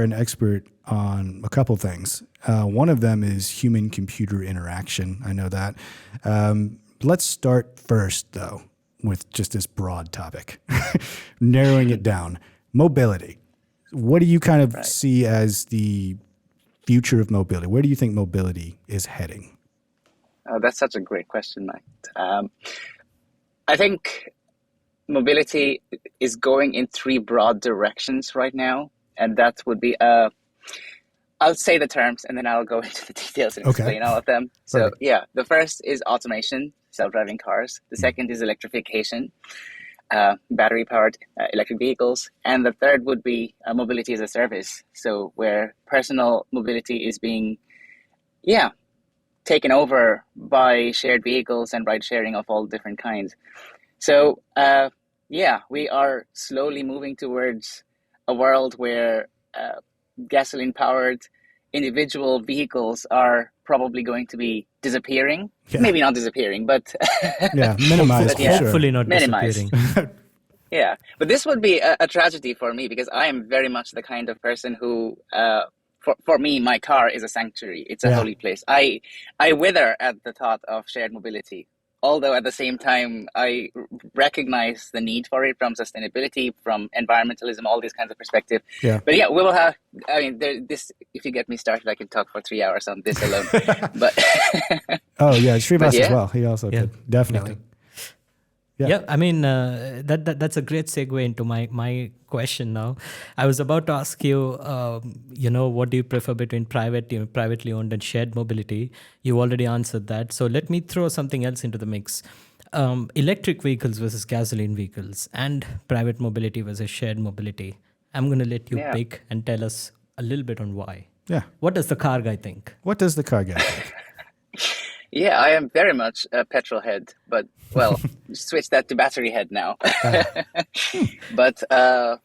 an expert on a couple things. One of them is human-computer interaction. I know that. Let's start first, though, with just this broad topic, narrowing it down. Mobility. What do you kind of see as the future of mobility? Where do you think mobility is heading? Oh, that's such a great question, Mike. I think mobility is going in three broad directions right now, and that would be I'll say the terms and then I'll go into the details and explain all of them. So Perfect. yeah, the first is automation, self-driving cars. The second is electrification, battery-powered electric vehicles. And the third would be mobility as a service. So where personal mobility is being, taken over by shared vehicles and ride sharing of all different kinds. So we are slowly moving towards a world where gasoline-powered individual vehicles are probably going to be disappearing. Yeah. Maybe not disappearing, but minimized. Hopefully not minimized. Disappearing. Yeah, but this would be a tragedy for me because I am very much the kind of person who, for me, my car is a sanctuary. It's a holy place. I wither at the thought of shared mobility. Although at the same time, I recognize the need for it from sustainability, from environmentalism, all these kinds of perspective. Yeah. But yeah, we will have, this, if you get me started, I can talk for 3 hours on this alone. But Srivas as well. He also could. Definitely. Yeah, I mean, that's a great segue into my question now. I was about to ask you, what do you prefer between privately owned and shared mobility? You already answered that. So let me throw something else into the mix. Electric vehicles versus gasoline vehicles and private mobility versus shared mobility. I'm going to let you pick and tell us a little bit on why. Yeah. What does the car guy think? What does the car guy think? Yeah, I am very much a petrol head, but, well, switch that to battery head now. But, as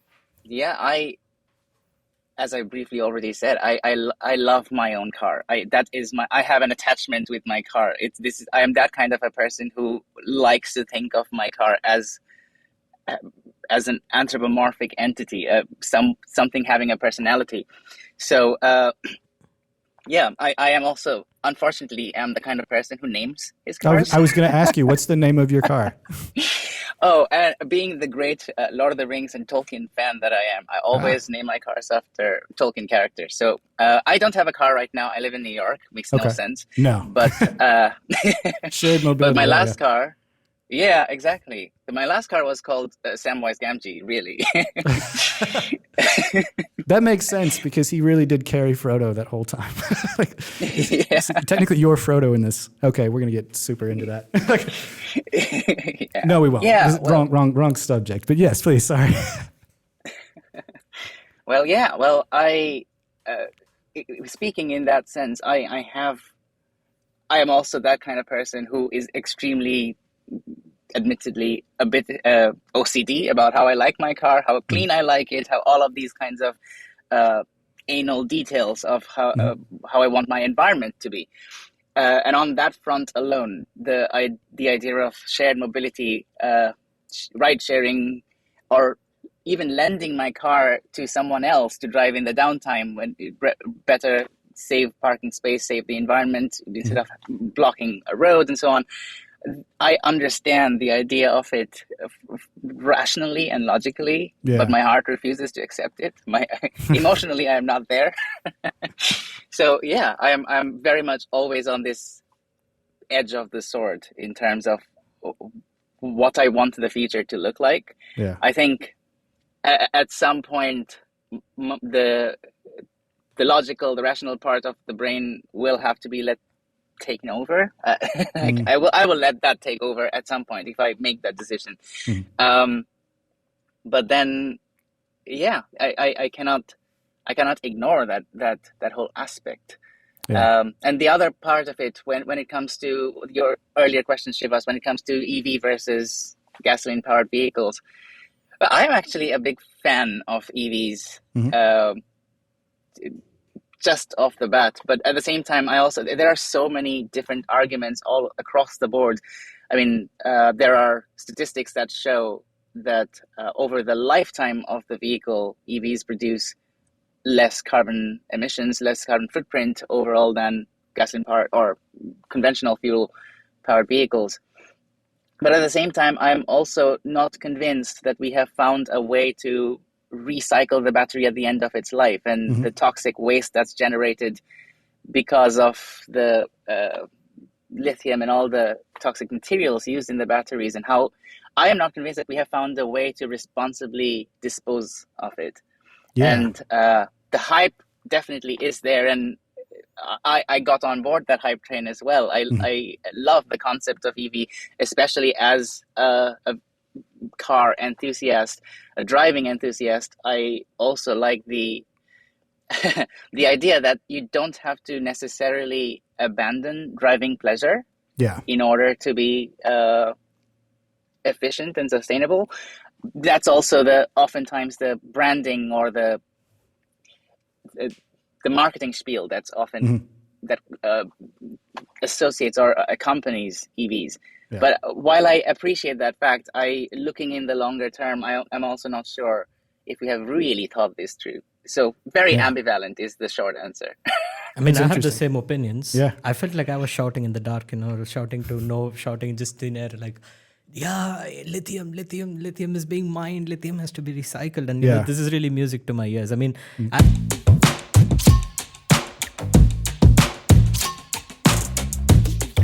I briefly already said, I love my own car. I have an attachment with my car. I am that kind of a person who likes to think of my car as an anthropomorphic entity, something having a personality. So, I am also, unfortunately, am the kind of person who names his cars. I was going to ask you, what's the name of your car? And being the great Lord of the Rings and Tolkien fan that I am, I always name my cars after Tolkien characters. So I don't have a car right now. I live in New York. Makes no sense. No. But shared mobility. But my last car. Yeah, exactly. My last car was called Samwise Gamgee, really. That makes sense because he really did carry Frodo that whole time. Technically, you're Frodo in this. Okay, we're going to get super into that. No, we won't. Yeah, wrong subject. But yes, please, sorry. Speaking in that sense, I am also that kind of person who is extremely, admittedly, a bit OCD about how I like my car, how clean I like it, how all of these kinds of anal details of how I want my environment to be. And on that front alone, the idea of shared mobility, ride sharing, or even lending my car to someone else to drive in the downtime when better save parking space, save the environment instead of blocking a road and so on. I understand the idea of it rationally and logically, but my heart refuses to accept it. Emotionally, I am not there. So yeah, I'm very much always on this edge of the sword in terms of what I want the future to look like. Yeah. I think at some point the logical, the rational part of the brain will have to be taken over. I will let that take over at some point if I make that decision. But then, I cannot ignore that whole aspect. Yeah. And the other part of it, when it comes to your earlier question, Shivas, when it comes to EV versus gasoline-powered vehicles, I'm actually a big fan of EVs. Just off the bat, but at the same time, there are so many different arguments all across the board. I mean, there are statistics that show that over the lifetime of the vehicle, EVs produce less carbon emissions, less carbon footprint overall than gasoline powered or conventional fuel powered vehicles. But at the same time, I'm also not convinced that we have found a way to recycle the battery at the end of its life, and the toxic waste that's generated because of the lithium and all the toxic materials used in the batteries, and how I am not convinced that we have found a way to responsibly dispose of it. Yeah. And the hype definitely is there, and I got on board that hype train as well. I love the concept of EV, especially as a car enthusiast, a driving enthusiast. I also like the the idea that you don't have to necessarily abandon driving pleasure in order to be efficient and sustainable. That's also oftentimes the branding or the marketing spiel that's often that associates or accompanies EVs. Yeah. But while I appreciate that fact, looking in the longer term, I'm also not sure if we have really thought this through. So very ambivalent is the short answer. I mean, I have the same opinions. Yeah. I felt like I was shouting in the dark, shouting just in air, like, yeah, lithium is being mined, lithium has to be recycled. And this is really music to my ears. I mean,